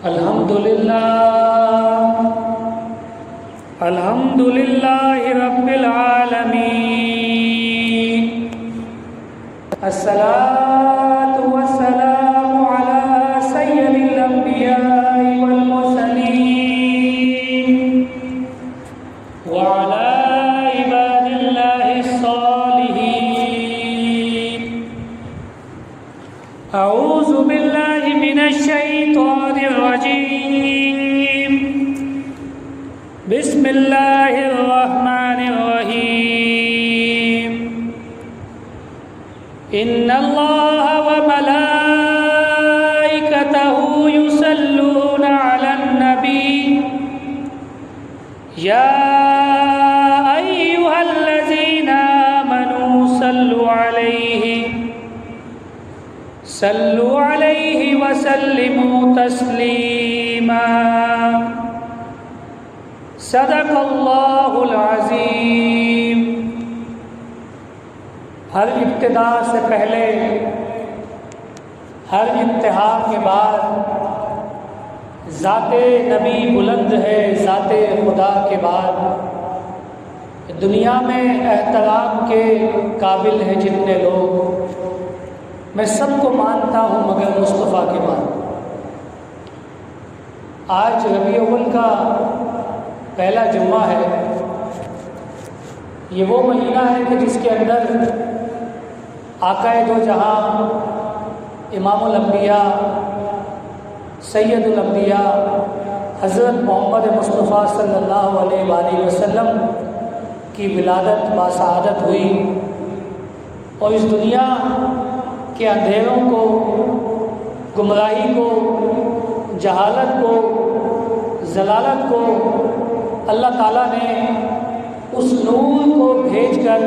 الحمدللہ رب العالمین الصلاۃ والسلام علی سید الانبیاء والمرسلین وعلی عباد اللہ الصالحین اعوذ باللہ من الشیطان الرجیم بسم اللہ الرحمن الرحیم ان اللہ وملائکتہ یصلون علی النبی یا ایہا الذین آمنوا صلوا علیہ وسلموا تسلیما صدق اللہ العظیم۔ ہر ابتدا سے پہلے، ہر انتہا کے بعد ذات نبی بلند ہے، ذات خدا کے بعد دنیا میں احترام کے قابل ہیں جتنے لوگ، میں سب کو مانتا ہوں مگر مصطفیٰ کے بعد۔ آج ربیع الاول کا پہلا جمعہ ہے۔ یہ وہ مہینہ ہے کہ جس کے اندر آقا دو جہاں، امام الانبیاء، سید الانبیاء حضرت محمد مصطفیٰ صلی اللہ علیہ وآلہ وسلم کی ولادت باسعادت ہوئی، اور اس دنیا کے اندھیروں کو، گمراہی کو، جہالت کو، ضلالت کو اللہ تعالیٰ نے اس نور کو بھیج کر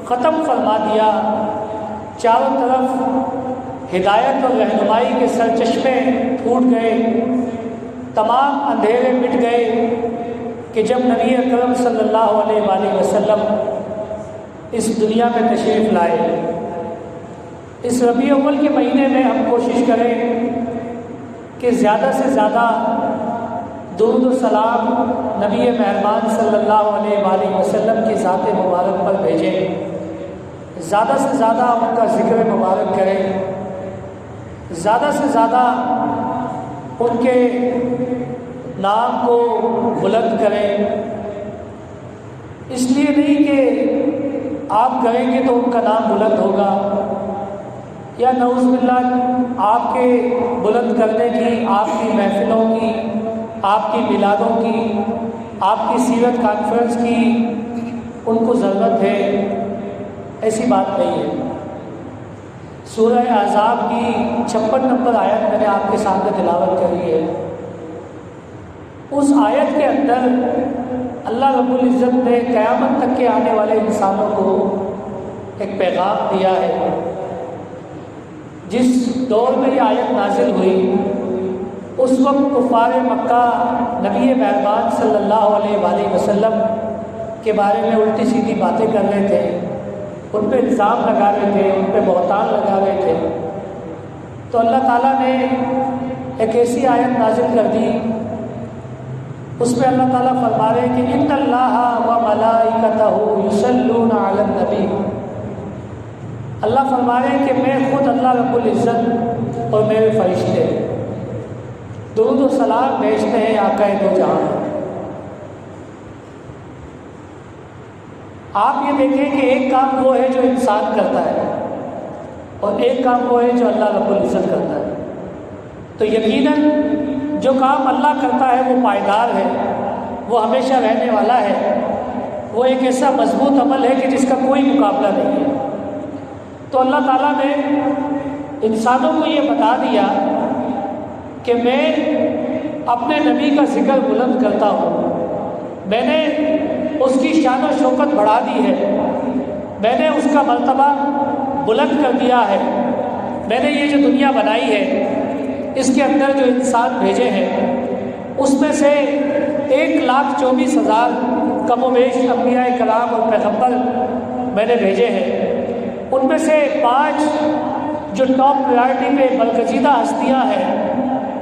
ختم فرما دیا۔ چاروں طرف ہدایت اور رہنمائی کے سرچشمے پھوٹ گئے، تمام اندھیرے مٹ گئے کہ جب نبی اکرم صلی اللہ علیہ وآلہ وسلم اس دنیا میں تشریف لائے۔ اس ربیع الاول کے مہینے میں ہم کوشش کریں کہ زیادہ سے زیادہ درود و سلام نبی مہربان صلی اللہ علیہ وآلہ وسلم کی ذات مبارک پر بھیجیں، زیادہ سے زیادہ ان کا ذکر مبارک کریں، زیادہ سے زیادہ ان کے نام کو بلند کریں۔ اس لیے نہیں کہ آپ کریں گے تو ان کا نام بلند ہوگا، یا نعوذ باللہ آپ کے بلند کرنے کی، آپ کی محفلوں کی، آپ کی میلادوں کی، آپ کی سیرت کانفرنس کی ان کو ضرورت ہے، ایسی بات نہیں ہے۔ سورہ احزاب کی 56 نمبر آیت میں نے آپ کے سامنے تلاوت کری ہے۔ اس آیت کے اندر اللہ رب العزت نے قیامت تک کے آنے والے انسانوں کو ایک پیغام دیا ہے۔ جس دور میں یہ آیت نازل ہوئی اس وقت کفار مکہ نبی مہربان صلی اللہ علیہ وآلہ وسلم کے بارے میں الٹی سیدھی باتیں کر رہے تھے، ان پہ الزام لگا رہے تھے، ان پہ بہتان لگا رہے تھے۔ تو اللہ تعالیٰ نے ایک ایسی آیت نازل کر دی، اس میں اللہ تعالیٰ فرما رہے کہ ان اللہ وملائکتہ یصلون علی النبی۔ اللہ فرما رہے ہیں کہ میں خود اللہ رب العزت اور میرے فرشتے درود و سلام بھیجتے ہیں آقا دو جہاں۔ آپ یہ دیکھیں کہ ایک کام وہ ہے جو انسان کرتا ہے، اور ایک کام وہ ہے جو اللہ رب العزت کرتا ہے۔ تو یقیناً جو کام اللہ کرتا ہے وہ پائیدار ہے، وہ ہمیشہ رہنے والا ہے، وہ ایک ایسا مضبوط عمل ہے کہ جس کا کوئی مقابلہ نہیں ہے۔ تو اللہ تعالیٰ نے انسانوں کو یہ بتا دیا کہ میں اپنے نبی کا ذکر بلند کرتا ہوں، میں نے اس کی شان و شوکت بڑھا دی ہے، میں نے اس کا مرتبہ بلند کر دیا ہے۔ میں نے یہ جو دنیا بنائی ہے، اس کے اندر جو انسان بھیجے ہیں، اس میں سے 1,24,000 کم و بیش انبیاء کرام اور پیغمبر میں نے بھیجے ہیں۔ ان میں سے 5 جو ٹاپ پرائرٹی پہ برگزیدہ ہستیاں ہیں،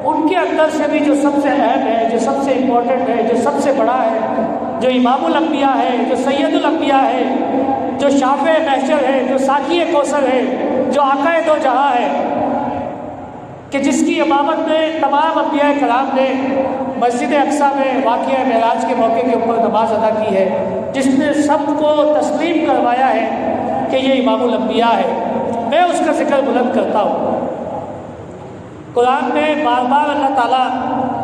ان کے اندر سے بھی جو سب سے اہم ہے، جو سب سے امپورٹنٹ ہے، جو سب سے بڑا ہے، جو امام الانبیاء ہے، جو سید الانبیاء ہے، جو شافع محشر ہے، جو ساقی کوثر ہے، جو آقا دو جہاں ہے، کہ جس کی امامت میں تمام انبیاء کرام نے مسجد اقصیٰ میں واقعہ معراج کے موقع کے اوپر نماز ادا کی ہے، جس نے سب کو تسلیم کروایا ہے کہ یہ امام الانبیاء ہے، میں اس کا ذکر بلند کرتا ہوں۔ قرآن میں بار بار اللہ تعالیٰ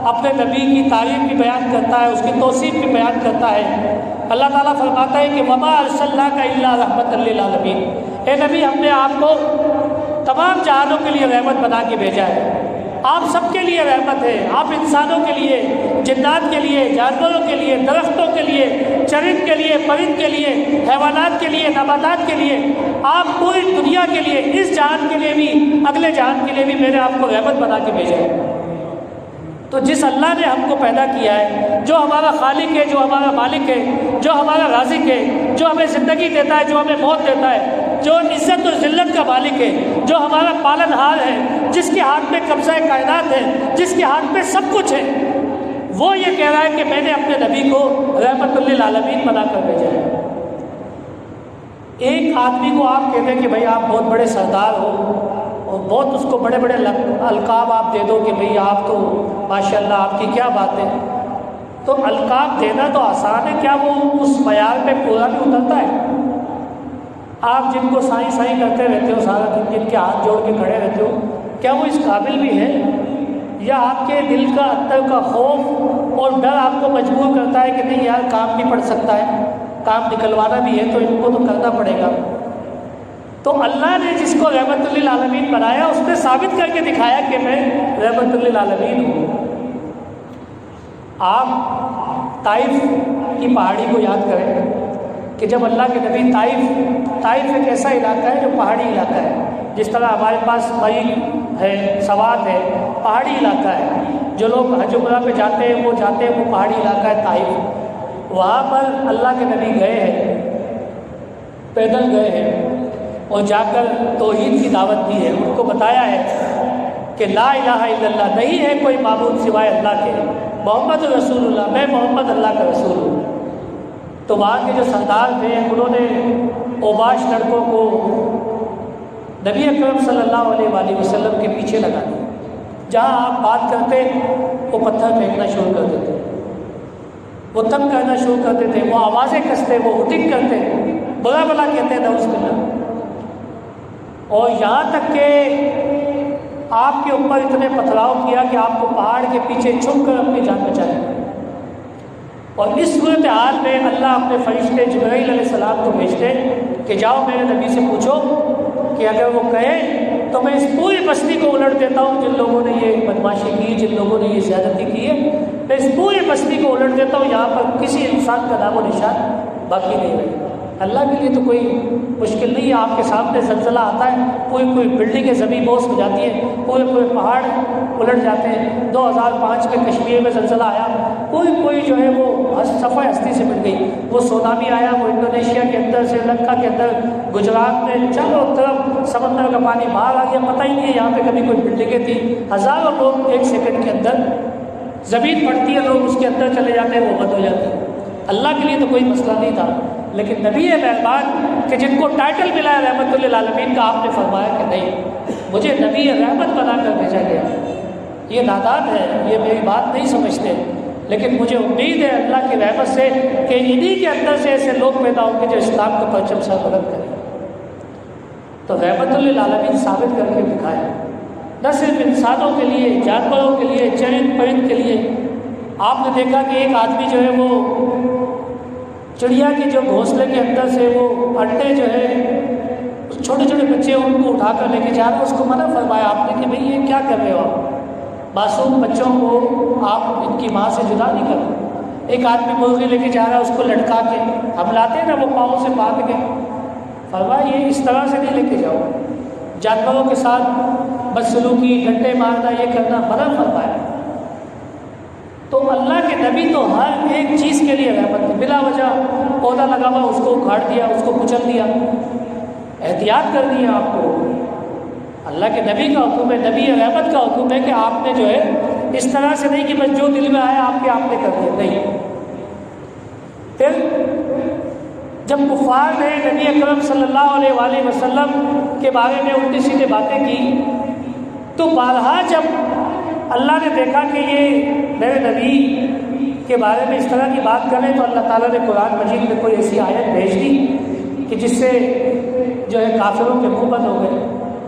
اپنے نبی کی تعریف بھی بیان کرتا ہے، اس کی توصیف بھی بیان کرتا ہے۔ اللہ تعالیٰ فرماتا ہے کہ وما ارسلناک الا رحمۃ للعالمین، اے نبی ہم نے آپ کو تمام جہانوں کے لیے رحمت بنا کے بھیجا ہے، آپ سب کے لیے رحمت ہے، آپ انسانوں کے لیے، جنات کے لیے، جانوروں کے لیے، درختوں کے لیے، چرند کے لیے، پرند کے لیے، حیوانات کے لیے، نباتات کے لیے، آپ پوری دنیا کے لیے، اس جہان کے لیے بھی، اگلے جہان کے لیے بھی میں نے آپ کو رحمت بنا کے بھیجا ہے۔ تو جس اللہ نے ہم کو پیدا کیا ہے، جو ہمارا خالق ہے، جو ہمارا مالک ہے، جو ہمارا رازق ہے، جو ہمیں زندگی دیتا ہے، جو ہمیں موت دیتا ہے، جو عزت اور ذلت کا مالک ہے، جو ہمارا پالن ہار ہے، جس کے ہاتھ میں قبضہ کائنات ہے، جس کے ہاتھ میں سب کچھ ہے، وہ یہ کہہ رہا ہے کہ میں نے اپنے نبی کو رحمت للعالمین بنا کر بھیجا ہے۔ ایک آدمی کو آپ کہتے ہیں کہ بھائی آپ بہت بڑے سردار ہو اور بہت اس کو بڑے بڑے القاب آپ دے دو کہ بھئی آپ تو ماشاءاللہ آپ کی کیا بات ہے، تو القاب دینا تو آسان ہے، کیا وہ اس معیار پہ پورا بھی اترتا ہے؟ آپ جن کو سائیں سائیں کرتے رہتے ہو سارا دن، جن کے ہاتھ جوڑ کے کھڑے رہتے ہو، کیا وہ اس قابل بھی ہے؟ یا آپ کے دل کا اندر کا خوف اور ڈر آپ کو مجبور کرتا ہے کہ نہیں یار کام نہیں پڑ سکتا ہے، کام نکلوانا بھی ہے تو ان کو تو کرنا پڑے گا؟ تو اللہ نے جس کو رحمت للعالمین بنایا، اس نے ثابت کر کے دکھایا کہ میں رحمت للعالمین ہوں۔ آپ طائف کی پہاڑی کو یاد کریں کہ جب اللہ کے نبی طائف ایک ایسا علاقہ ہے جو پہاڑی علاقہ ہے، جس طرح ہمارے پاس مئی ہے، سوات ہے، پہاڑی علاقہ ہے، جو لوگ حج عمرہ پہ جاتے ہیں وہ پہاڑی علاقہ ہے طائف۔ وہاں پر اللہ کے نبی گئے ہیں، پیدل گئے ہیں اور جا کر توحید کی دعوت دی ہے، ان کو بتایا ہے کہ لا الہ الا اللہ، نہیں ہے کوئی معبود سوائے اللہ کے، محمد رسول اللہ، میں محمد اللہ کا رسول ہوں۔ تو وہاں کے جو سردار تھے انہوں نے اوباش لڑکوں کو نبی اکرم صلی اللہ علیہ وآلہ وسلم کے پیچھے لگا دیا، جہاں آپ بات کرتے وہ پتھر پھینکنا شروع کر دیتے، وہ تنگ کرنا شروع کر دیتے، وہ آوازیں کستے، وہ ہٹنگ کرتے، برا بلا کہتے نعوذ باللہ، اور یہاں تک کہ آپ کے اوپر اتنے پتھراؤ کیا کہ آپ کو پہاڑ کے پیچھے چھپ کر اپنی جان بچا لی۔ اور اس صورتحال میں اللہ اپنے فرشتے جبرائیل علیہ السلام کو بھیجتے کہ جاؤ میرے نبی سے پوچھو کہ اگر وہ کہے تو میں اس پوری بستی کو الٹ دیتا ہوں، جن لوگوں نے یہ بدماشی کی، جن لوگوں نے یہ زیادتی کی ہے، میں اس پوری بستی کو الٹ دیتا ہوں، یہاں پر کسی انسان کا نام و نشان باقی نہیں رہے۔ اللہ کے لیے تو کوئی مشکل نہیں ہے، آپ کے سامنے زلزلہ آتا ہے، پوری بلڈنگیں زمین بوس ہو جاتی ہیں، پورے پہاڑ الٹ جاتے ہیں۔ 2005 میں کشمیر میں زلزلہ آیا، کوئی جو ہے وہ صفحہ ہستی سے مٹ گئی، وہ سونامی آیا، وہ انڈونیشیا کے اندر، سری لنکا کے اندر، گجرات میں چاروں طرف سمندر کا پانی باہر آ گیا، پتہ ہی نہیں ہے یہاں پہ کبھی کوئی بلڈنگیں تھیں، ہزاروں لوگ ایک سیکنڈ کے اندر، زمین پڑتی ہے لوگ اس کے اندر چلے جاتے ہیں، وہ بند ہو جاتی ہے۔ اللہ کے لیے تو کوئی مسئلہ نہیں تھا، لیکن نبی مہربان کہ جن کو ٹائٹل ملا ہے رحمت للعالمین کا، آپ نے فرمایا کہ نہیں، مجھے نبی رحمت بنا کر بھیجا گیا۔ یہ نادان ہے، یہ میری بات نہیں سمجھتے، لیکن مجھے امید ہے اللہ کی رحمت سے کہ انہی کے اندر سے ایسے لوگ پیدا ہوں گے جو اسلام کا پرچم سر بلند کریں۔ تو رحمت للعالمین ثابت کر کے دکھایا، نہ صرف انسانوں کے لیے، جانوروں کے لیے، چرند پرند کے لیے۔ آپ نے دیکھا کہ ایک آدمی جو ہے وہ چڑیا کے جو گھونسلے کے اندر سے وہ انڈے جو ہے چھوٹے چھوٹے بچے ان کو اٹھا کر لے کے جا رہے ہیں، اس کو منع فرمایا آپ نے کہ بھئی یہ کیا کر رہے ہو آپ، معصوم بچوں کو آپ ان کی ماں سے جدا نہیں کرو۔ ایک آدمی مرغی لے کے جا رہا ہے، اس کو لٹکا کے ہم لاتے ہیں نا وہ پاؤں سے باندھ کے، فرمایا یہ اس طرح سے نہیں لے کے جاؤ، جانوروں کے ساتھ بدسلوکی، ڈنڈے مارنا، یہ کرنا منع فرمایا۔ تو اللہ کے نبی تو ہر ایک چیز کے لیے رحمت ہے، بلا وجہ پودا لگا ہوا اس کو اکھاڑ دیا، اس کو کچل دیا، احتیاط کر دیا آپ کو۔ اللہ کے نبی کا حکم ہے، نبی رحمت کا حکم ہے کہ آپ نے جو ہے اس طرح سے نہیں کہ بس جو دل میں آیا آپ نے کر دیا، نہیں۔ پھر جب کفار نے نبی اکرم صلی اللہ علیہ وآلہ وسلم کے بارے میں الٹی سیدھی باتیں کی، تو بارہا جب اللہ نے دیکھا کہ یہ میرے نبی کے بارے میں اس طرح کی بات کریں، تو اللہ تعالیٰ نے قرآن مجید میں کوئی ایسی آیت بھیج دی کہ جس سے جو ہے کافروں کے منہ بند ہو گئے۔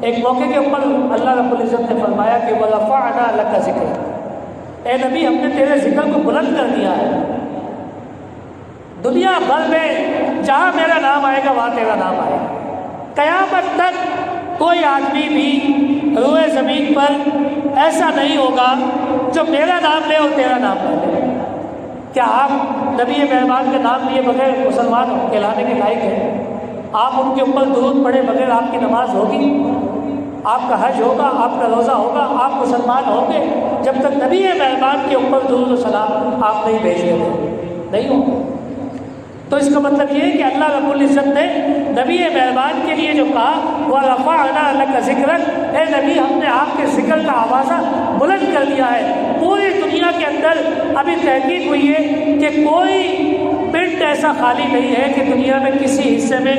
ایک موقع کے اوپر اللہ رب العزت نے فرمایا کہ وَرَفَعْنَا لَكَ ذِكْرَكَ، اے نبی ہم نے تیرے ذکر کو بلند کر دیا ہے، دنیا بھر میں جہاں میرا نام آئے گا وہاں تیرا نام آئے گا۔ قیامت تک کوئی آدمی بھی روئے زمین پر ایسا نہیں ہوگا جو میرا نام لے اور تیرا نام نہ لے۔ کیا آپ نبی مہربان کے نام لیے بغیر مسلمان کہلانے کے لائق ہیں؟ آپ ان کے اوپر درود پڑھے بغیر آپ کی نماز ہوگی؟ آپ کا حج ہوگا، آپ کا روزہ ہوگا، آپ مسلمان ہوں گے جب تک نبی مہربان کے اوپر درود و سلام آپ نہیں بھیج گے، نہیں ہوگا۔ تو اس کا مطلب یہ ہے کہ اللہ رب العزت نے نبی مہربان کے لیے جو کہا وَرَفَعْنَا لَكَ ذِكْرَكَ، اے نبی ہم نے آپ کے ذکر کا آوازہ بلند کر دیا ہے۔ پوری دنیا کے اندر ابھی تحقیق ہوئی ہے کہ کوئی منٹ ایسا خالی نہیں ہے کہ دنیا میں کسی حصے میں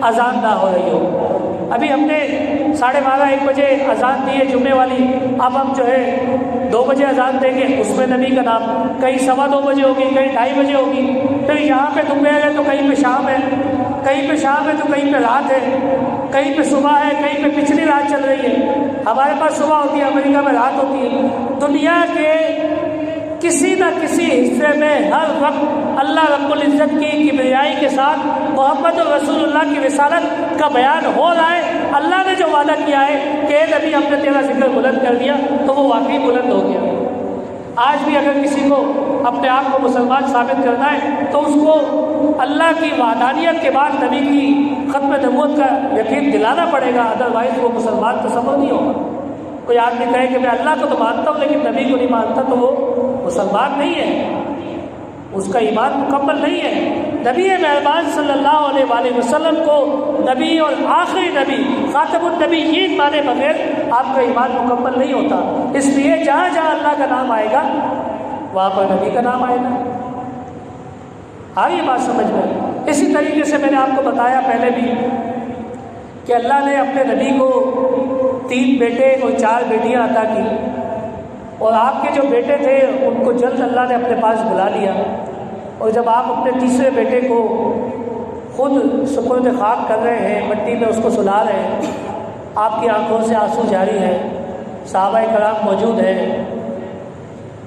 اذان نہ ہو رہی ہو۔ ابھی ہم نے 12:30 1 بجے اذان دی ہے جمعے والی، اب ہم جو ہے 2 بجے اذان دیں گے، اس میں نبی کا نام، کہیں 2:15 بجے ہوگی، کہیں 2:30 بجے ہوگی، پھر یہاں پہ دوپہر ہے تو کہیں پہ شام ہے، کہیں پہ شام ہے تو کہیں پہ رات ہے، کہیں پہ صبح ہے، کہیں پہ پچھلی رات چل رہی ہے۔ ہمارے پاس صبح ہوتی ہے، امریکہ میں رات ہوتی ہے۔ دنیا کے کسی نہ کسی حصے میں ہر وقت اللہ رب العزت کی کبریائی کے ساتھ محمد رسول اللہ کی رسالت کا بیان ہو رہا ہے۔ اللہ نے جو وعدہ کیا ہے کہ اے نبی ہم نے تیرا ذکر بلند کر دیا، تو وہ واقعی بلند ہو گیا۔ آج بھی اگر کسی کو اپنے آپ کو مسلمان ثابت کرنا ہے تو اس کو اللہ کی وحدانیت کے بعد نبی کی ختم نبوت کا یقین دلانا پڑے گا، ادروائز وہ مسلمان تصور نہیں ہوگا۔ کوئی آدمی کہے کہ میں اللہ کو تو مانتا ہوں لیکن نبی کو نہیں مانتا، تو وہ مسلمان نہیں ہے، اس کا ایمان مکمل نہیں ہے۔ نبی مہربان صلی اللہ علیہ وآلہ وسلم کو نبی اور آخری نبی خاتم النبیین مانے بغیر آپ کا ایمان مکمل نہیں ہوتا۔ اس لیے جہاں جہاں اللہ کا نام آئے گا وہاں پر نبی کا نام آئے گا۔ آئی بات سمجھ میں؟ اسی طریقے سے میں نے آپ کو بتایا پہلے بھی کہ اللہ نے اپنے نبی کو 3 بیٹے اور 4 بیٹیاں عطا کی، اور آپ کے جو بیٹے تھے ان کو جلد اللہ نے اپنے پاس بلا لیا، اور جب آپ اپنے تیسرے بیٹے کو خود سپرد خاک کر رہے ہیں، مٹی میں اس کو سلا رہے ہیں، آپ کی آنکھوں سے آنسو جاری ہے، صحابہ کرام موجود ہیں،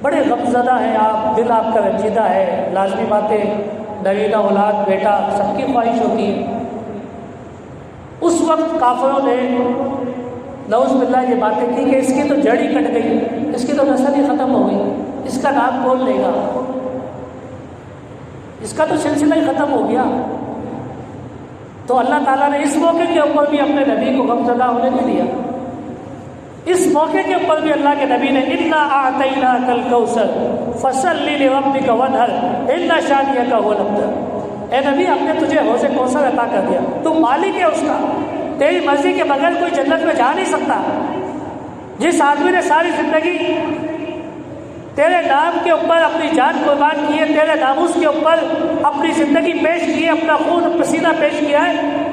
بڑے غمزدہ ہیں آپ، دل آپ کا رنجیدہ ہے۔ لازمی باتیں، نگینہ اولاد بیٹا سب کی خواہش ہوتی ہے۔ اس وقت کافروں نے نعوذ باللہ یہ باتیں کی کہ اس کی تو جڑ ہی کٹ گئی، اس کی تو نسل ہی ختم ہو گئی، اس کا نام کون لے گا، اس کا تو سلسلہ ہی ختم ہو گیا۔ تو اللہ تعالیٰ نے اس موقع کے اوپر بھی اپنے نبی کو غمزدہ ہونے نہیں دیا۔ اس موقع کے اوپر بھی اللہ کے نبی نے اِنَّا أَعْطَيْنَاكَ الْكَوْثَرَ فَصَلِّ لِرَبِّكَ وَانْحَرْ إِنَّ شَانِئَكَ هُوَ الْأَبْتَرُ، اے نبی ہم نے تجھے حوض کوثر عطا کر دیا، تو مالک ہے اس کا، تیری مرضی کے بغیر کوئی جنت میں جا نہیں سکتا۔ جس آدمی نے ساری زندگی تیرے نام کے اوپر اپنی جان قربان کی ہے، تیرے ناموس کے اوپر اپنی زندگی پیش کی ہے، اپنا خون پسینہ پیش کیا ہے،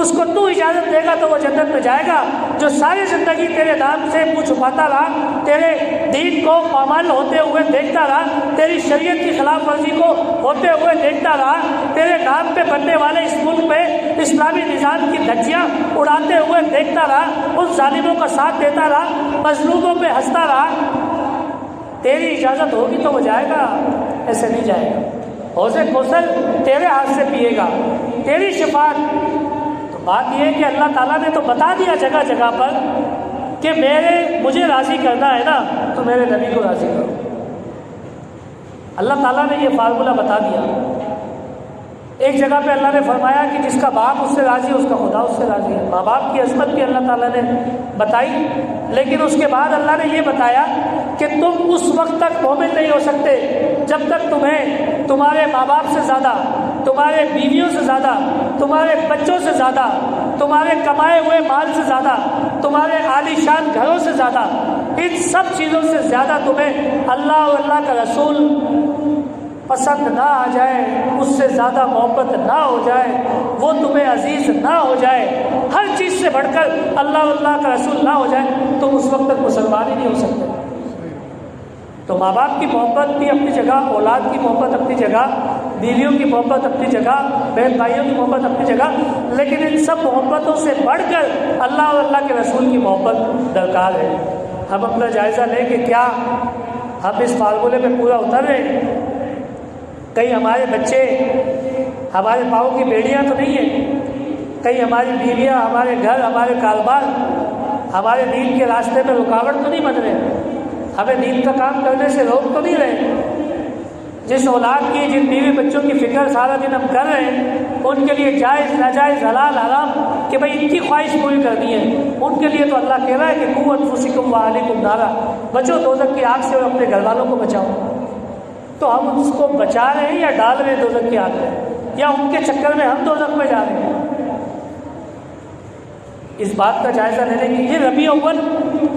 اس کو تو اجازت دے گا تو وہ جنت میں جائے گا۔ جو ساری زندگی تیرے نام سے منہ چھپاتا رہا، تیرے دین کو پامال ہوتے ہوئے دیکھتا رہا، تیری شریعت کی خلاف ورزی کو ہوتے ہوئے دیکھتا رہا، تیرے نام پہ بننے والے اس ملک میں اسلامی نظام کی دھجیاں اڑاتے ہوئے دیکھتا رہا، ان ظالموں کا ساتھ دیتا رہا، مظلوموں پہ ہنستا رہا، تیری اجازت ہوگی تو وہ جائے گا، ایسے نہیں جائے گا۔ حوض کوثر تیرے ہاتھ سے پیے گا، تیری شفاعت۔ تو بات یہ ہے کہ اللہ تعالیٰ نے تو بتا دیا جگہ جگہ پر کہ مجھے راضی کرنا ہے نا تو میرے نبی کو راضی کرو۔ اللہ تعالیٰ نے یہ فارمولہ بتا دیا۔ ایک جگہ پہ اللہ نے فرمایا کہ جس کا باپ اس سے راضی ہے اس کا خدا اس سے راضی ہے۔ ماں باپ کی عظمت بھی اللہ تعالیٰ نے بتائی، لیکن اس کے بعد اللہ نے یہ بتایا کہ تم اس وقت تک مومن نہیں ہو سکتے جب تک تمہیں تمہارے ماں باپ سے زیادہ، تمہارے بیویوں سے زیادہ، تمہارے بچوں سے زیادہ، تمہارے کمائے ہوئے مال سے زیادہ تمہارے عالی شان گھروں سے زیادہ، ان سب چیزوں سے زیادہ تمہیں اللہ اور اللہ کا رسول پسند نہ آ جائے، اس سے زیادہ محبت نہ ہو جائے، وہ تمہیں عزیز نہ ہو جائے، ہر چیز سے بڑھ کر اللہ اور اللہ کا رسول نہ ہو جائے، تم اس وقت تک مسلمان ہی نہیں ہو سکتے۔ تو ماں باپ کی محبت بھی اپنی جگہ، اولاد کی محبت اپنی جگہ، بیویوں کی محبت اپنی جگہ، بہن بھائیوں کی محبت اپنی جگہ، لیکن ان سب محبتوں سے بڑھ کر اللہ اور اللہ کے رسول کی محبت درکار ہے۔ ہم اپنا جائزہ لیں کہ کیا ہم اس فارمولے میں پورا اتر رہے ہیں؟ کہیں ہمارے بچے ہمارے پاؤں کی بیڑیاں تو نہیں ہیں؟ کہیں ہماری بیویاں، ہمارے گھر، ہمارے کاروبار ہمارے دین کے راستے میں رکاوٹ تو نہیں بن رہے؟ ہمیں دین کا کام کرنے سے روک تو نہیں رہے؟ جس اولاد کی، جن بیوی بچوں کی فکر سارا دن ہم کر رہے ہیں، ان کے لیے جائز ناجائز حلال حرام کہ بھئی ان کی خواہش پوری کرنی ہے، ان کے لیے تو اللہ کہہ رہا ہے کہ قُوْ أَنفُسِكُمْ وَأَهْلِيكُمْ نَارًا، بچو دوزخ کی آگ سے اور اپنے گھر والوں کو بچاؤ۔ تو ہم اس کو بچا رہے ہیں یا ڈال رہے ہیں دوزخ کی آگ میں، یا ان کے چکر میں ہم دوزخ میں جا رہے ہیں؟ اس بات کا جائزہ لینے کی یہ ربیع اول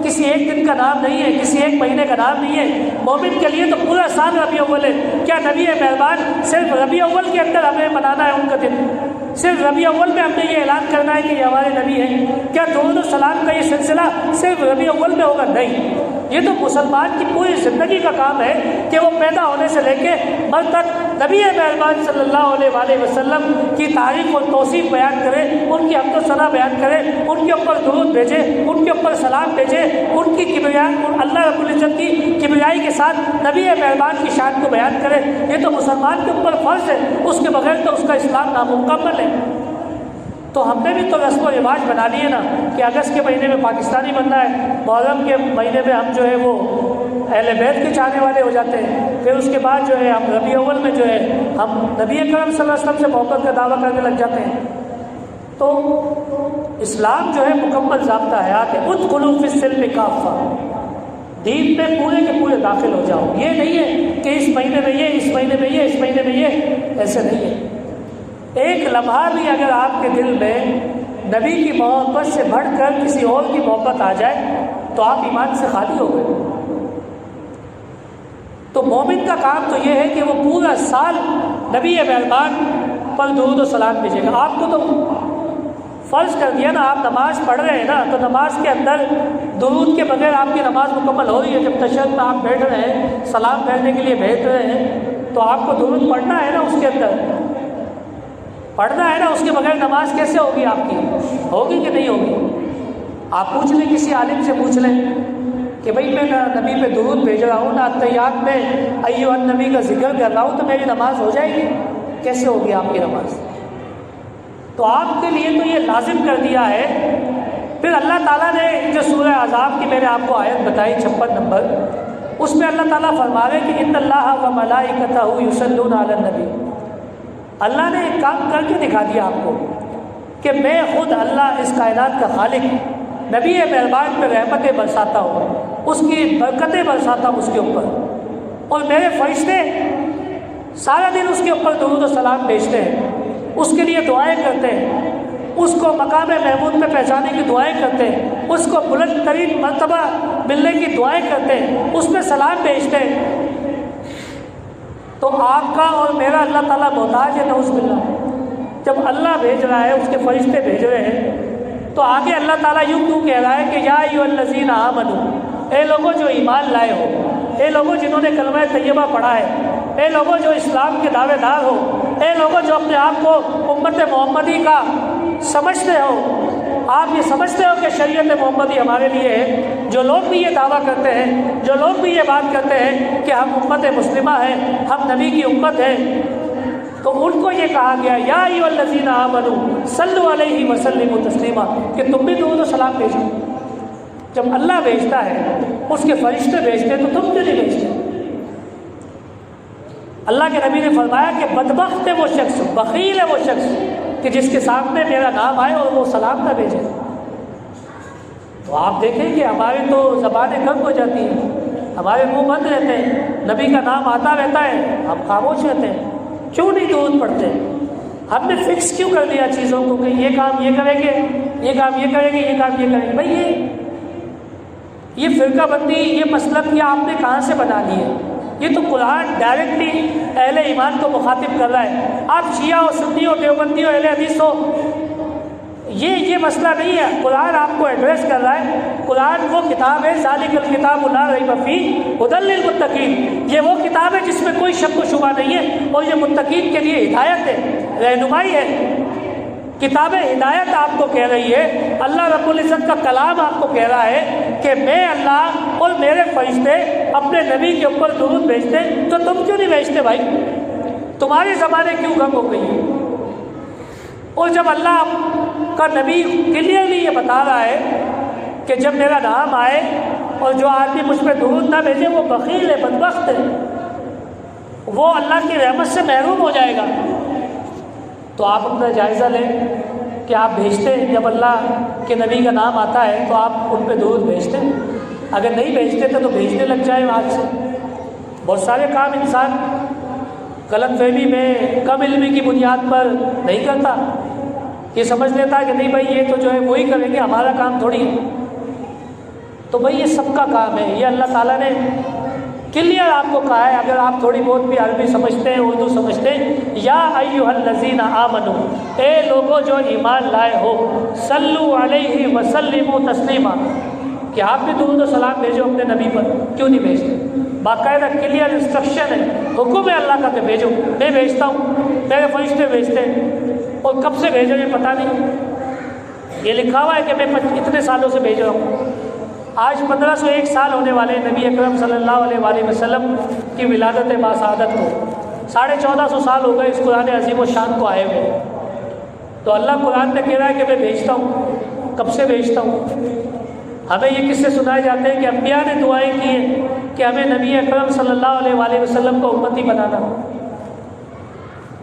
کسی ایک دن کا نام نہیں ہے، کسی ایک مہینے کا نام نہیں ہے۔ مومن کے لیے تو پورا سال ربیع اول ہے۔ کیا نبی مہربان صرف ربیع اول کے اندر ہمیں منانا ہے ان کا دن؟ صرف ربیع اول میں ہم نے یہ اعلان کرنا ہے کہ یہ ہمارے نبی ہیں؟ کیا درود و سلام کا یہ سلسلہ صرف ربیع اول میں ہوگا؟ نہیں، یہ تو مسلمان کی پوری زندگی کا کام ہے کہ وہ پیدا ہونے سے لے کے مرد تک نبی مہربان صلی اللہ علیہ وآلہ وسلم کی تعریف اور توصیف بیان کرے، ان کی حمد و ثنا بیان کرے، ان کے اوپر درود بھیجے، ان کے اوپر سلام بھیجے، ان کی کبریائی، اللہ رب العزت کی کبریائی کے ساتھ نبی مہربان کی شان کو بیان کرے۔ یہ تو مسلمان کے اوپر فرض ہے، اس کے بغیر تو اس کا اسلام نامکمل ہے۔ تو ہم نے بھی تو رسم و رواج بنا لیے نا کہ اگست کے مہینے میں پاکستانی بننا ہے، محرم کے مہینے میں ہم جو ہے وہ اہل بیت کے چاہنے والے ہو جاتے ہیں، پھر اس کے بعد جو ہے ہم ربیع اول میں جو ہے ہم نبی اکرم صلی اللہ علیہ وسلم سے محبت کا دعویٰ کرنے لگ جاتے ہیں۔ تو اسلام جو ہے مکمل ضابطہ حیات ہے۔ ادخلوا فی السلم کافہ، دین میں پورے کے پورے داخل ہو جاؤ۔ یہ نہیں ہے کہ اس مہینے میں یہ، اس مہینے میں یہ، اس مہینے میں یہ، ایسے نہیں ہے۔ ایک لمحہ بھی اگر آپ کے دل میں نبی کی محبت سے بڑھ کر کسی اور کی محبت آ جائے تو آپ ایمان سے خالی ہو گئے۔ تو مومن کا کام تو یہ ہے کہ وہ پورا سال نبی مہربان پر درود و سلام بھیجے گا۔ آپ کو تو فرض کر دیا نا، آپ نماز پڑھ رہے ہیں نا، تو نماز کے اندر درود کے بغیر آپ کی نماز مکمل ہو رہی ہے۔ جب تشہد میں آپ بیٹھ رہے ہیں، سلام پھیرنے کے لیے بیٹھ رہے ہیں، تو آپ کو درود پڑھنا ہے نا، اس کے اندر پڑھنا ہے نا، اس کے بغیر نماز کیسے ہوگی؟ آپ کی ہوگی کہ نہیں ہوگی؟ آپ پوچھ لیں، کسی عالم سے پوچھ لیں کہ بھئی میں نبی پہ درود بھیج رہا ہوں نا، التحیات میں ایھا النبی کا ذکر کر رہا ہوں، تو میری نماز ہو جائے گی؟ کیسے ہوگی آپ کی نماز؟ تو آپ کے لیے تو یہ لازم کر دیا ہے۔ پھر اللہ تعالیٰ نے جو سورہ احزاب کی میں نے آپ کو آیت بتائی 56 نمبر، اس میں اللہ تعالیٰ فرما رہے کہ ان اللہ و ملائکتہ یصلون علی النبی۔ اللہ نے ایک کام کر کے دکھا دیا آپ کو کہ میں خود اللہ، اس کائنات کا خالق، نبی مہربان پہ رحمتیں برساتا ہوں، اس کی برکتیں برساتا ہوں اس کے اوپر، اور میرے فرشتے سارا دن اس کے اوپر درود و سلام بھیجتے ہیں، اس کے لیے دعائیں کرتے ہیں، اس کو مقام محمود پہ پہنچانے کی دعائیں کرتے ہیں، اس کو بلند ترین مرتبہ ملنے کی دعائیں کرتے ہیں، اس میں سلام بھیجتے ہیں۔ تو آپ کا اور میرا اللہ تعالیٰ محتاج ہے نعوذ باللہ؟ جب اللہ بھیج رہا ہے، اس کے فرشتے بھیج رہے ہیں، تو آگے اللہ تعالیٰ یوں کیوں کہہ رہا ہے کہ یا ایھا الذین آمنوا، اے لوگوں جو ایمان لائے ہو، اے لوگوں جنہوں نے کلمہ طیبہ پڑھا ہے، اے لوگوں جو اسلام کے دعوے دار ہو، اے لوگوں جو اپنے آپ کو امت محمدی کا سمجھتے ہو، آپ یہ سمجھتے ہو کہ شریعت محمدی ہمارے لیے ہے۔ جو لوگ بھی یہ دعویٰ کرتے ہیں، جو لوگ بھی یہ بات کرتے ہیں کہ ہم امت مسلمہ ہیں، ہم نبی کی امت ہیں، تو ان کو یہ کہا گیا یا ایھا الذین آمنوا صلوا علیہ وسلموا تسلیما، کہ تم بھی درود و سلام بھیجو۔ جب اللہ بھیجتا ہے، اس کے فرشتے بھیجتے ہیں، تو تم کیوں نہیں بھیجتے؟ اللہ کے نبی نے فرمایا کہ بدبخت ہے وہ شخص، بخیل ہے وہ شخص کہ جس کے سامنے میرا نام آئے اور وہ سلام نہ بھیجے۔ تو آپ دیکھیں کہ ہماری تو زبانیں گنگ ہو جاتی ہیں، ہمارے منہ بند رہتے ہیں، نبی کا نام آتا رہتا ہے، ہم خاموش رہتے ہیں، کیوں نہیں درود پڑھتے؟ ہم نے فکس کیوں کر دیا چیزوں کو کہ یہ کام یہ کریں گے، یہ کام یہ کریں گے، یہ کام یہ کریں گے؟ بھائی یہ فرقہ بندی، یہ مسلک یہ آپ نے کہاں سے بنا لی ہے؟ یہ تو قرآن ڈائریکٹلی اہل ایمان کو مخاطب کر رہا ہے۔ آپ شیعہ ہو، سنی ہو، دیوبندی ہو، اہل حدیث ہو، یہ مسئلہ نہیں ہے۔ قرآن آپ کو ایڈریس کر رہا ہے۔ قرآن وہ کتاب ہے، ذالک الکتاب لا ریب فیہ ھدی للمتقین، یہ وہ کتاب ہے جس میں کوئی شک و شبہ نہیں ہے، اور یہ متقین کے لیے ہدایت ہے، رہنمائی ہے۔ کتاب ہدایت آپ کو کہہ رہی ہے، اللہ رب العزت کا کلام آپ کو کہہ رہا ہے کہ میں اللہ اور میرے فرشتے اپنے نبی کے اوپر درود بھیجتے، تو تم کیوں نہیں بھیجتے بھائی؟ تمہاری زبانیں کیوں گم ہو گئی ہیں؟ اور جب اللہ کا نبی کلیئرلی یہ بتا رہا ہے کہ جب میرا نام آئے اور جو آدمی مجھ پہ درود نہ بھیجے وہ بخیل ہے، بدبخت ہے، وہ اللہ کی رحمت سے محروم ہو جائے گا۔ تو آپ اپنا جائزہ لیں کہ آپ بھیجتے ہیں، جب اللہ کے نبی کا نام آتا ہے تو آپ ان پہ درود بھیجتے ہیں؟ اگر نہیں بھیجتے تھے تو بھیجنے لگ جائیں آج سے۔ بہت سارے کام انسان غلط فہمی میں، کم علمی کی بنیاد پر نہیں کرتا، یہ سمجھ لیتا ہے کہ نہیں بھائی یہ تو جو ہے وہی کریں گے، ہمارا کام تھوڑی ہے۔ تو بھائی یہ سب کا کام ہے، یہ اللہ تعالیٰ نے کلیئر آپ کو کہا ہے۔ اگر آپ تھوڑی بہت بھی عربی سمجھتے ہیں، اردو سمجھتے ہیں، یا ایھا الذین آمنوا، اے لوگوں جو ایمان لائے ہو، صلو علیہ وسلموا تسلیما، کہ آپ بھی درود و سلام بھیجو اپنے نبی پر، کیوں نہیں بھیجتے؟ باقاعدہ کلیئر انسٹرکشن ہے، حکم ہے اللہ کا کہ بھیجو۔ میں بھیجتا ہوں، میرے فرشتے بھیجتے ہیں، اور کب سے بھیجو یہ پتہ نہیں، یہ لکھا ہوا ہے کہ میں اتنے سالوں سے بھیج رہا ہوں۔ آج 1501 سال ہونے والے نبی اکرم صلی اللہ علیہ وآلہ وسلم کی ولادت باسعادت کو، 1450 سال ہو گئے اس قرآن عظیم و شان کو آئے ہوئے۔ تو اللہ قرآن میں کہہ رہا ہے کہ میں بھیجتا ہوں، کب سے بھیجتا ہوں؟ ہمیں یہ قصے سنائے جاتے ہیں کہ انبیاء نے دعائیں کی ہیں کہ ہمیں نبی اکرم صلی اللہ علیہ وآلہ وسلم کو امتی بنانا،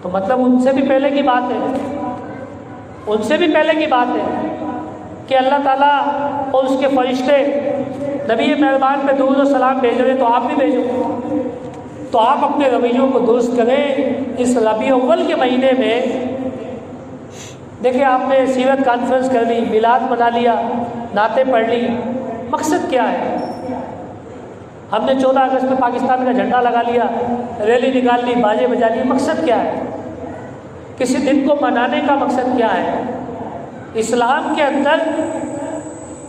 تو مطلب ان سے بھی پہلے کی بات ہے، ان سے بھی پہلے کی بات ہے کہ اللہ تعالیٰ اور اس کے فرشتے نبی مہربان پہ درود و سلام بھیج رہے، تو آپ بھی بھیجو۔ تو آپ اپنے رویوں کو درست کریں۔ اس ربیع اول کے مہینے میں دیکھیں، آپ نے سیرت کانفرنس کر لی، میلاد منا لیا، نعتیں پڑھ لی، مقصد کیا ہے؟ ہم نے 14 اگست میں پاکستان کا جھنڈا لگا لیا، ریلی نکال لی، باجے بجا لی، مقصد کیا ہے؟ کسی دن کو منانے کا مقصد کیا ہے؟ اسلام کے اندر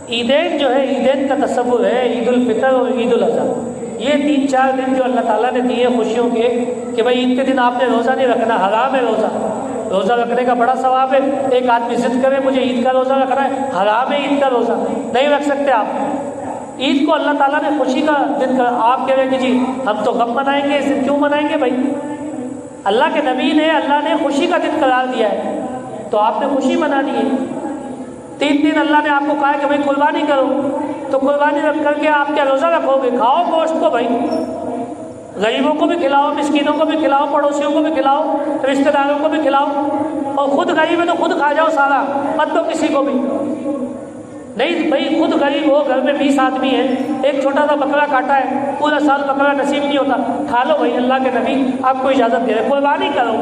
عیدین جو ہے، عیدین کا تصور ہے، عید الفطر اور عید الاضحیٰ، یہ 3-4 دن جو اللہ تعالیٰ نے دیے خوشیوں کے، کہ بھائی عید کے دن آپ نے روزہ نہیں رکھنا، حرام ہے روزہ۔ روزہ رکھنے کا بڑا ثواب ہے، ایک آدمی ضد کرے مجھے عید کا روزہ رکھنا ہے، حرام ہے عید کا روزہ، نہیں رکھ سکتے آپ۔ عید کو اللہ تعالیٰ نے خوشی کا دن کر، آپ کہہ رہے ہیں کہ جی ہم تو غم منائیں گے، اس دن کیوں منائیں گے بھائی؟ اللہ کے نبی نے، اللہ نے خوشی کا دن قرار دیا ہے، تو آپ نے خوشی منانی ہے۔ 3 دن اللہ نے آپ کو کہا ہے کہ بھائی قربانی کرو، تو قربانی رکھ کر کے آپ کیا روزہ رکھو گے؟ کھاؤ گوشت کو بھائی، غریبوں کو بھی کھلاؤ، مسکینوں کو بھی کھلاؤ، پڑوسیوں کو بھی کھلاؤ، رشتہ داروں کو بھی کھلاؤ، اور خود غریب ہے تو خود کھا جاؤ سارا، مت دو کسی کو بھی۔ نہیں بھائی، خود غریب ہو، گھر میں 20 آدمی ہیں، ایک چھوٹا سا بکرا کاٹا ہے، پورا سال بکرا نصیب نہیں ہوتا، کھا لو بھائی، اللہ کے نبی آپ کو اجازت دے رہے، قربانی کرو۔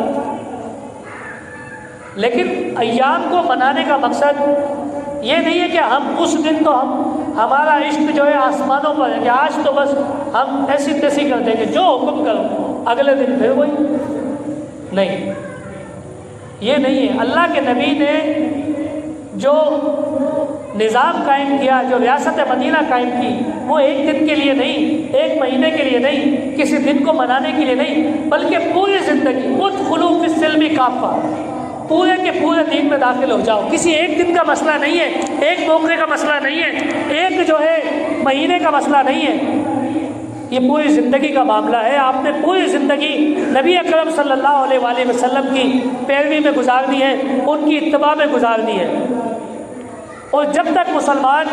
لیکن ایام کو منانے کا مقصد یہ نہیں ہے کہ ہم اس دن تو ہمارا عشق جو ہے آسمانوں پر ہے، کہ آج تو بس ہم ایسی تیسی کر دیں گے، جو حکم کرو، اگلے دن پھر وہی۔ نہیں، یہ نہیں ہے۔ اللہ کے نبی نے جو نظام قائم کیا، جو ریاست مدینہ قائم کی، وہ ایک دن کے لیے نہیں، ایک مہینے کے لیے نہیں، کسی دن کو منانے کے لیے نہیں، بلکہ پوری زندگی ادخلوا فی السلم کافہ، پورے کے پورے دین میں داخل ہو جاؤ۔ کسی ایک دن کا مسئلہ نہیں ہے، ایک موقع کا مسئلہ نہیں ہے، ایک جو ہے مہینے کا مسئلہ نہیں ہے، یہ پوری زندگی کا معاملہ ہے۔ آپ نے پوری زندگی نبی اکرم صلی اللہ علیہ وآلہ وسلم کی پیروی میں گزارنی ہے، ان کی اتباع میں گزارنی ہے۔ اور جب تک مسلمان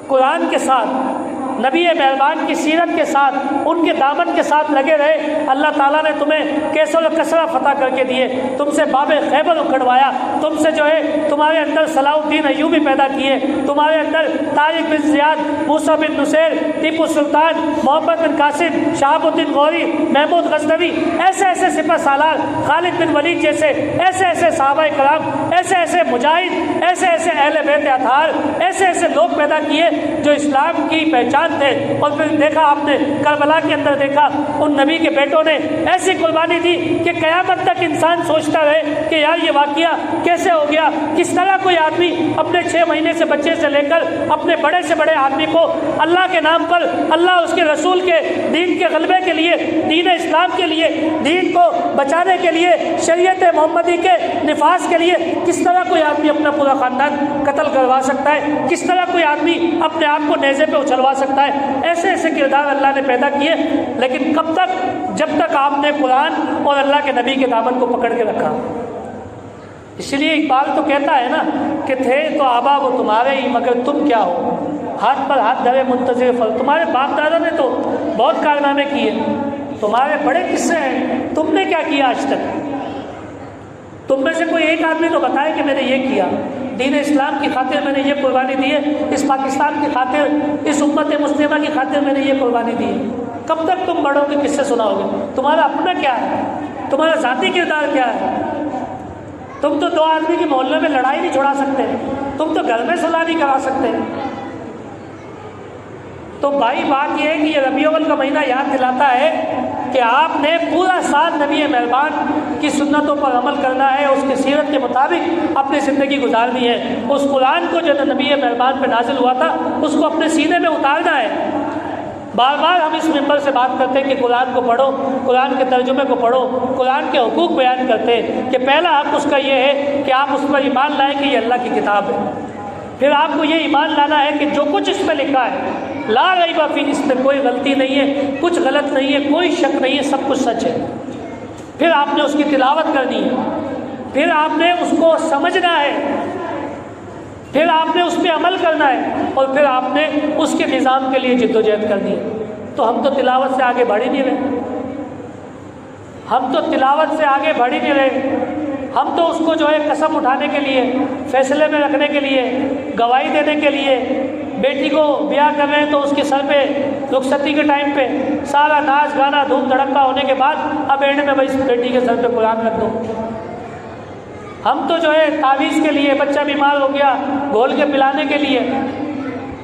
قرآن کے ساتھ نبی مہربان کی سیرت کے ساتھ، ان کے دامن کے ساتھ لگے رہے، اللہ تعالیٰ نے تمہیں کیسر و کسرا فتح کر کے دیے، تم سے باب خیبر اکھڑوایا، تم سے جو ہے تمہارے اندر صلاح الدین ایوبی پیدا کیے، تمہارے اندر طارق بن زیاد، موسیٰ بن نصیر، ٹیپو سلطان، محمد بن قاسم، شہاب الدین غوری، محمود غزنوی، ایسے ایسے سپہ سالار، خالد بن ولید جیسے ایسے ایسے صحابہ کرام، ایسے ایسے مجاہد، ایسے ایسے اہل بیت اطہار، ایسے ایسے لوگ پیدا کیے جو اسلام کی پہچان تھے۔ اور پھر دیکھا آپ نے کربلا کے اندر دیکھا ان نبی کے بیٹوں نے ایسی قربانی دی کہ قیامت تک انسان سوچتا رہے کہ یار یہ واقعہ کیسے ہو گیا، کس طرح کوئی آدمی اپنے 6 مہینے سے بچے سے لے کر اپنے بڑے سے بڑے آدمی کو اللہ کے نام پر، اللہ اس کے رسول کے دین کے غلبے کے لیے، دین اسلام کے لیے، دین کو بچانے کے لیے، شریعت محمدی کے نفاذ کے لیے کس طرح کوئی آدمی اپنا پورا خاندان قتل کروا سکتا ہے، کس طرح کوئی آدمی اپنے آپ کو نیزے پہ اچھلوا سکتا ہے۔ ایسے ایسے کردار اللہ نے پیدا کیے، لیکن کب تک؟ جب تک آپ نے قرآن اور اللہ کے نبی کے دامن کو پکڑ کے رکھا۔ اس لیے اقبال تو کہتا ہے نا کہ تھے تو آبا وہ تمہارے ہی، مگر تم کیا ہو، ہاتھ پر ہاتھ دھرے منتظر فل۔ تمہارے باپ دادا نے تو بہت کارنامے کیے، تمہارے بڑے قصے ہیں، تم نے کیا کیا آج تک؟ تم میں سے کوئی ایک آدمی تو بتائے کہ میں نے یہ کیا، دین اسلام کی خاطر میں نے یہ قربانی دی ہے، اس پاکستان کی خاطر، اس امت مسلمہ کی خاطر میں نے یہ قربانی دی ہے۔ کب تک تم بڑوں کے قصے سناؤ گے؟ تمہارا اپنا کیا ہے؟ تمہارا ذاتی کردار کیا ہے؟ تم تو 2 آدمی کے محلے میں لڑائی نہیں چھڑا سکتے، تم تو گھر میں صلاح نہیں کرا سکتے۔ تو بھائی بات یہ ہے کہ یہ ربیع الاول کا مہینہ یاد دلاتا ہے کہ آپ نے پورا سال نبی مہربان کی سنتوں پر عمل کرنا ہے، اس کی سیرت کے مطابق اپنی زندگی گزارنی ہے۔ اس قرآن کو جو نبی مہربان پہ نازل ہوا تھا اس کو اپنے سینے میں اتارنا ہے۔ بار بار ہم اس ممبر سے بات کرتے ہیں کہ قرآن کو پڑھو، قرآن کے ترجمے کو پڑھو، قرآن کے حقوق بیان کرتے ہیں کہ پہلا حق اس کا یہ ہے کہ آپ اس پر ایمان لائیں کہ یہ اللہ کی کتاب ہے۔ پھر آپ کو یہ ایمان لانا ہے کہ جو کچھ اس میں لکھا ہے لا ریب فیہ، اس میں کوئی غلطی نہیں ہے، کچھ غلط نہیں ہے، کوئی شک نہیں ہے، سب کچھ سچ ہے۔ پھر آپ نے اس کی تلاوت کرنی ہے، پھر آپ نے اس کو سمجھنا ہے، پھر آپ نے اس پہ عمل کرنا ہے، اور پھر آپ نے اس کے نظام کے لیے جد و جہد کرنی ہے۔ تو ہم تو تلاوت سے آگے بڑھ ہی نہیں رہے، ہم تو تلاوت سے آگے بڑھ ہی نہیں رہے۔ ہم تو اس کو جو ہے قسم اٹھانے کے لیے، فیصلے میں رکھنے کے لیے، گواہی دینے کے لیے، بیٹی کو بیاہ کر رہے ہیں تو اس کے سر پہ رخصتی کے ٹائم پہ سارا ناچ گانا دھوم دھڑکا ہونے کے بعد اب اینڈ میں بھائی بیٹی کے سر پہ قرآن رکھ دو۔ ہم تو جو ہے تعویذ کے لیے، بچہ بیمار ہو گیا گھول کے پلانے کے لیے،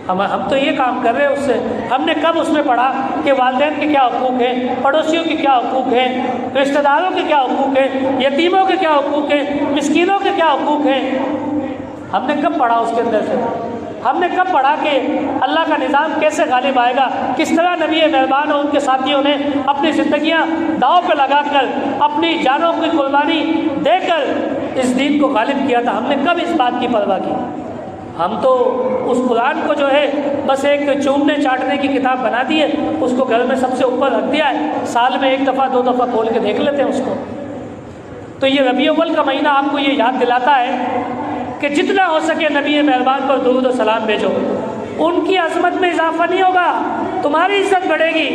ہم تو یہ کام کر رہے ہیں۔ اس سے ہم نے کب اس میں پڑھا کہ والدین کے کیا حقوق ہیں، پڑوسیوں کے کیا حقوق ہیں، رشتہ داروں کے کیا حقوق ہیں، یتیموں کے کیا حقوق ہیں، مسکینوں کے کیا حقوق ہیں؟ ہم نے کب پڑھا اس کے اندر سے؟ ہم نے کب پڑھا کہ اللہ کا نظام کیسے غالب آئے گا، کس طرح نبی مہربان اور ان کے ساتھیوں نے اپنی زندگیاں داؤ پہ لگا کر، اپنی جانوں کی قربانی دے کر اس دین کو غالب کیا تھا؟ ہم نے کب اس بات کی پرواہ کی؟ ہم تو اس قرآن کو جو ہے بس ایک چومنے چاٹنے کی کتاب بنا دی ہے، اس کو گھر میں سب سے اوپر رکھ دیا ہے، سال میں 1 دفعہ 2 دفعہ کھول کے دیکھ لیتے ہیں اس کو۔ تو یہ ربیع الاول کا مہینہ آپ کو یہ یاد دلاتا ہے کہ جتنا ہو سکے نبی مہربان پر درود و سلام بھیجو۔ ان کی عظمت میں اضافہ نہیں ہوگا، تمہاری عزت بڑھے گی۔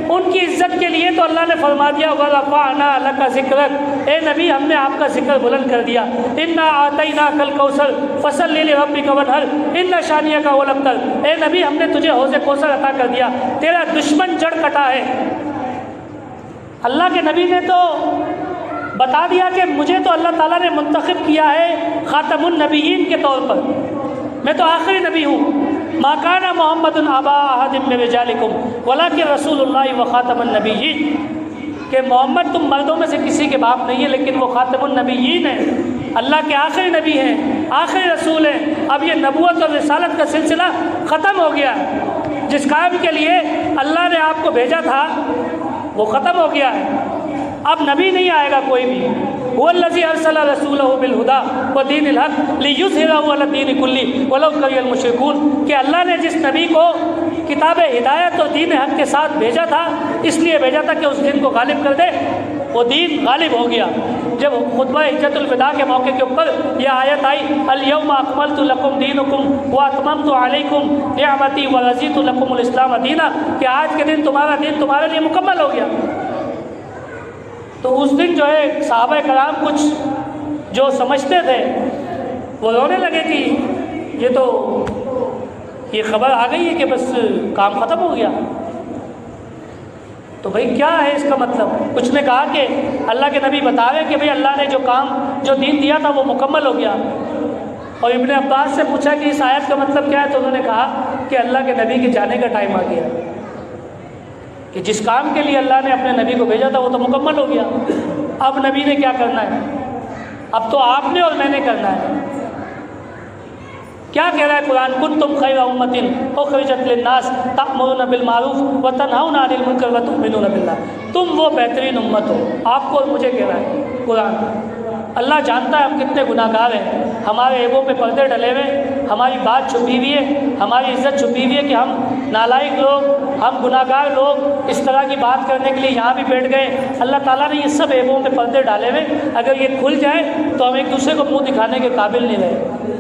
ان کی عزت کے لیے تو اللہ نے فرما دیا وَرَفَعْنَا لَكَ ذِكْرَكَ، اے نبی ہم نے آپ کا ذکر بلند کر دیا۔ اِنَّا أَعْطَيْنَاكَ الْكَوْثَرَ فَصَلِّ لِرَبِّكَ وَانْحَرْ إِنَّ شَانِئَكَ هُوَ الْأَبْتَرُ، اے نبی ہم نے تجھے حوض کوثر عطا کر دیا، تیرا دشمن جڑ کٹا ہے۔ اللہ کے نبی نے تو بتا دیا کہ مجھے تو اللہ تعالیٰ نے منتخب کیا ہے خاتم النبیین کے طور پر، میں تو آخری نبی ہوں۔ ما کان محمد ابا احد من رجالکم ولکن رسول اللہ وخاتم النبیین، کہ محمد تم مردوں میں سے کسی کے باپ نہیں ہے لیکن وہ خاتم النبیین ہیں، اللہ کے آخری نبی ہیں، آخری رسول ہیں۔ اب یہ نبوت اور رسالت کا سلسلہ ختم ہو گیا ہے، جس کام کے لیے اللہ نے آپ کو بھیجا تھا وہ ختم ہو گیا ہے، اب نبی نہیں آئے گا کوئی بھی۔ هو الذی ارسل رسولہ بالہدی ودین الحق لیظہرہ علی الدین کلہ ولو کرہ المشرکون، کہ اللہ نے جس نبی کو کتاب ہدایت اور دین حق کے ساتھ بھیجا تھا اس لیے بھیجا تھا کہ اس دین کو غالب کر دے، وہ دین غالب ہو گیا۔ جب خطبہ حجۃ الوداع کے موقع کے اوپر یہ آیت آئی الیوم اکملت لکم دینکم واتممت علیکم نعمتی ورضیت لکم الاسلام دینا، کہ آج کے دن تمہارا دین تمہارے لیے مکمل ہو گیا۔ تو اس دن جو ہے صحابہ کرام کچھ جو سمجھتے تھے وہ رونے لگے کہ یہ خبر آ گئی ہے کہ بس کام ختم ہو گیا۔ تو بھئی کیا ہے اس کا مطلب؟ کچھ نے کہا کہ اللہ کے نبی بتا رہے کہ بھئی اللہ نے جو دین دیا تھا وہ مکمل ہو گیا۔ اور ابن عباس سے پوچھا کہ اس آیت کا مطلب کیا ہے، تو انہوں نے کہا کہ اللہ کے نبی کے جانے کا ٹائم آ گیا، کہ جس کام کے لیے اللہ نے اپنے نبی کو بھیجا تھا وہ تو مکمل ہو گیا، اب نبی نے کیا کرنا ہے، اب تو آپ نے اور میں نے کرنا ہے۔ کیا کہہ رہا ہے قرآن؟ کنتم خیر امۃ اخرجت للناس تأمرون بالمعروف وتنہون عن المنکر وتؤمنون باللہ، تم وہ بہترین امت ہو۔ آپ کو اور مجھے کہہ رہا ہے قرآن۔ اللہ جانتا ہے ہم کتنے گناہ گار ہیں، ہمارے عیبوں پہ پردے ڈلے ہوئے، ہماری بات چھپی ہوئی ہے، ہماری عزت چھپی ہوئی ہے کہ ہم نالائق لوگ، ہم گناہ گار لوگ اس طرح کی بات کرنے کے لیے یہاں بھی بیٹھ گئے۔ اللہ تعالیٰ نے یہ سب عیبوں پہ پردے ڈالے ہوئے، اگر یہ کھل جائے تو ہم ایک دوسرے کو منہ دکھانے کے قابل نہیں رہے۔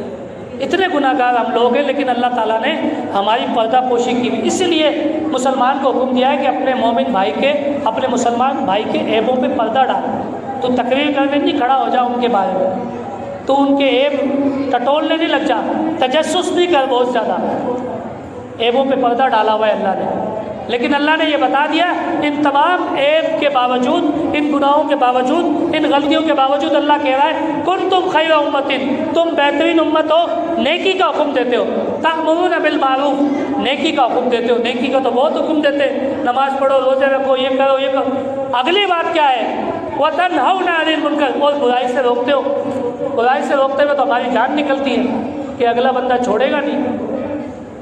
اتنے گناہ گار ہم لوگ ہیں، لیکن اللہ تعالیٰ نے ہماری پردہ پوشی کی ہوئی، اسی لیے مسلمان کو حکم دیا ہے کہ اپنے مومن بھائی کے، اپنے مسلمان بھائی کے عیبوں پہ پردہ ڈال۔ تو تقریر کرنے نہیں کھڑا ہو جا ان کے بارے میں، تو ان کے عیب ٹٹولنے نہیں لگ جا، تجسس نہیں کر بہت زیادہ۔ عیبوں پہ پردہ ڈالا ہوا ہے اللہ نے، لیکن اللہ نے یہ بتا دیا ان تمام عیب کے باوجود، ان گناہوں کے باوجود، ان غلطیوں کے باوجود اللہ کہہ رہا ہے کنتم خیر امۃ، تم بہترین امت ہو، نیکی کا حکم دیتے ہو، تأمرون بالمعروف، نیکی کا حکم دیتے ہو۔ نیکی کا تو بہت حکم دیتے، نماز پڑھو، روزے رکھو، یہ کرو یہ کرو۔ اگلی بات کیا ہے؟ وتنہون عن المنکر، اور برائی سے روکتے ہو۔ برائی سے روکتے ہوئے تو ہماری جان نکلتی ہے کہ اگلا بندہ چھوڑے گا نہیں۔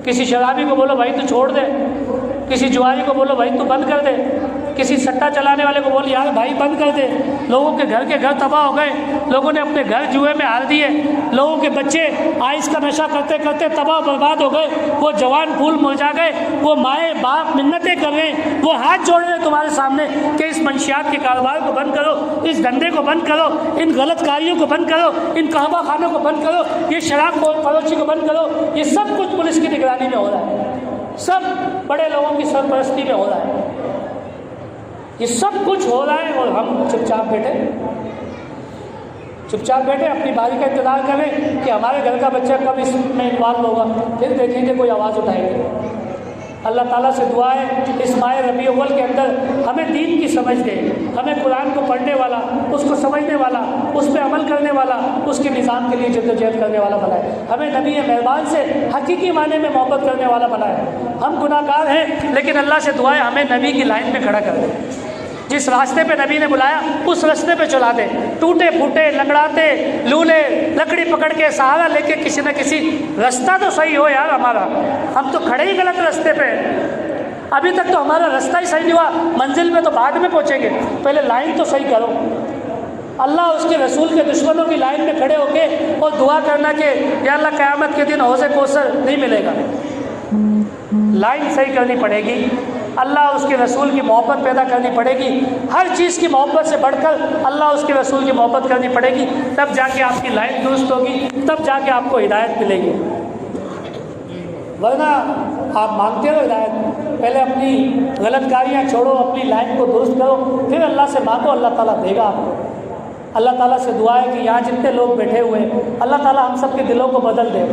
کسی شرابی کو بولو بھائی تو چھوڑ دے، کسی جواری کو بولو بھائی تو بند کر دے، کسی سٹا چلانے والے کو بول یار بھائی بند کر دے۔ لوگوں کے گھر تباہ ہو گئے، لوگوں نے اپنے گھر جوئے میں ہار دیے، لوگوں کے بچے آئس کا نشہ کرتے کرتے تباہ برباد ہو گئے، وہ جوان پھول مرجھا گئے، وہ مائیں باپ منتیں کر رہے ہیں، وہ ہاتھ جوڑ رہے ہیں تمہارے سامنے کہ اس منشیات کے کاروبار کو بند کرو، اس دھندے کو بند کرو، ان غلط کاریوں کو بند کرو، ان قہوہ خانوں کو بند کرو، یہ شراب فروشی کو بند کرو۔ یہ سب کچھ پولیس کی نگرانی میں ہو رہا ہے، سب بڑے لوگوں کی سرپرستی میں ہو رہا ہے، یہ سب کچھ ہو رہا ہے اور ہم چپ چاپ بیٹھے اپنی باری کا انتظار کریں کہ ہمارے گھر کا بچہ کب اس میں انوالو ہوگا، پھر دیکھیں گے کوئی آواز اٹھائے گی۔ اللہ تعالیٰ سے دعا ہے اس ماہ ربیع الاول کے اندر ہمیں دین کی سمجھ دے، ہمیں قرآن کو پڑھنے والا، اس کو سمجھنے والا، اس پہ عمل کرنے والا، اس کے نظام کے لیے جدوجہد کرنے والا بنائے، ہمیں نبی مہربان سے حقیقی معنی میں محبت کرنے والا بنائے۔ ہم گناہ گار ہیں لیکن اللہ سے دعا ہے ہمیں نبی کی لائن میں کھڑا کر دے، جس راستے پہ نبی نے بلایا اس راستے پہ چلا دے۔ ٹوٹے پھوٹے لنگڑاتے لولے لکڑی پکڑ کے سہارا لے کے کسی نہ کسی راستہ تو صحیح ہو یار ہمارا، ہم تو کھڑے ہی غلط راستے پہ، ابھی تک تو ہمارا راستہ ہی صحیح نہیں ہوا، منزل میں تو بعد میں پہنچیں گے، پہلے لائن تو صحیح کرو۔ اللہ اس کے رسول کے دشمنوں کی لائن میں کھڑے ہو کے اور دعا کرنا کہ یا اللہ قیامت کے دن حوض کوثر نہیں ملے گا، لائن صحیح کرنی پڑے گی، اللہ اس کے رسول کی محبت پیدا کرنی پڑے گی، ہر چیز کی محبت سے بڑھ کر اللہ اس کے رسول کی محبت کرنی پڑے گی، تب جا کے آپ کی لائن درست ہوگی، تب جا کے آپ کو ہدایت ملے گی۔ ورنہ آپ مانگتے ہو ہدایت، پہلے اپنی غلط کاریاں چھوڑو، اپنی لائن کو درست کرو، پھر اللہ سے مانگو، اللہ تعالیٰ دے گا آپ کو۔ اللہ تعالیٰ سے دعا ہے کہ یہاں جتنے لوگ بیٹھے ہوئے ہیں اللہ تعالیٰ ہم سب کے دلوں کو بدل دے،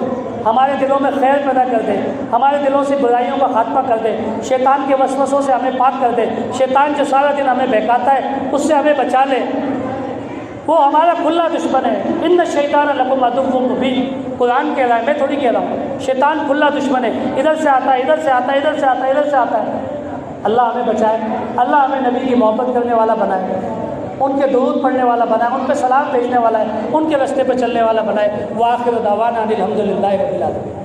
ہمارے دلوں میں خیر پیدا کر دے، ہمارے دلوں سے برائیوں کا خاتمہ کر دے، شیطان کے وسوسوں سے ہمیں پاک کر دے، شیطان جو سارا دن ہمیں بہکاتا ہے اس سے ہمیں بچا لے، وہ ہمارا کھلا دشمن ہے۔ ان الشیطان لکم عدو مبین، قرآن کہہ رہا ہے، میں تھوڑی کہہ رہا ہوں، شیطان کھلا دشمن ہے، ادھر سے آتا ہے، ادھر سے آتا ہے، ادھر سے آتا ہے، ادھر سے آتا ہے۔ اللہ ہمیں بچائے، اللہ ہمیں نبی کی محبت کرنے والا بنائے، ان کے درود پڑھنے والا بنائے، ان پہ سلام بھیجنے والا ہے، ان کے راستے پہ چلنے والا بنائے۔ وآخر دعوانا الحمد للہ رب العالمین۔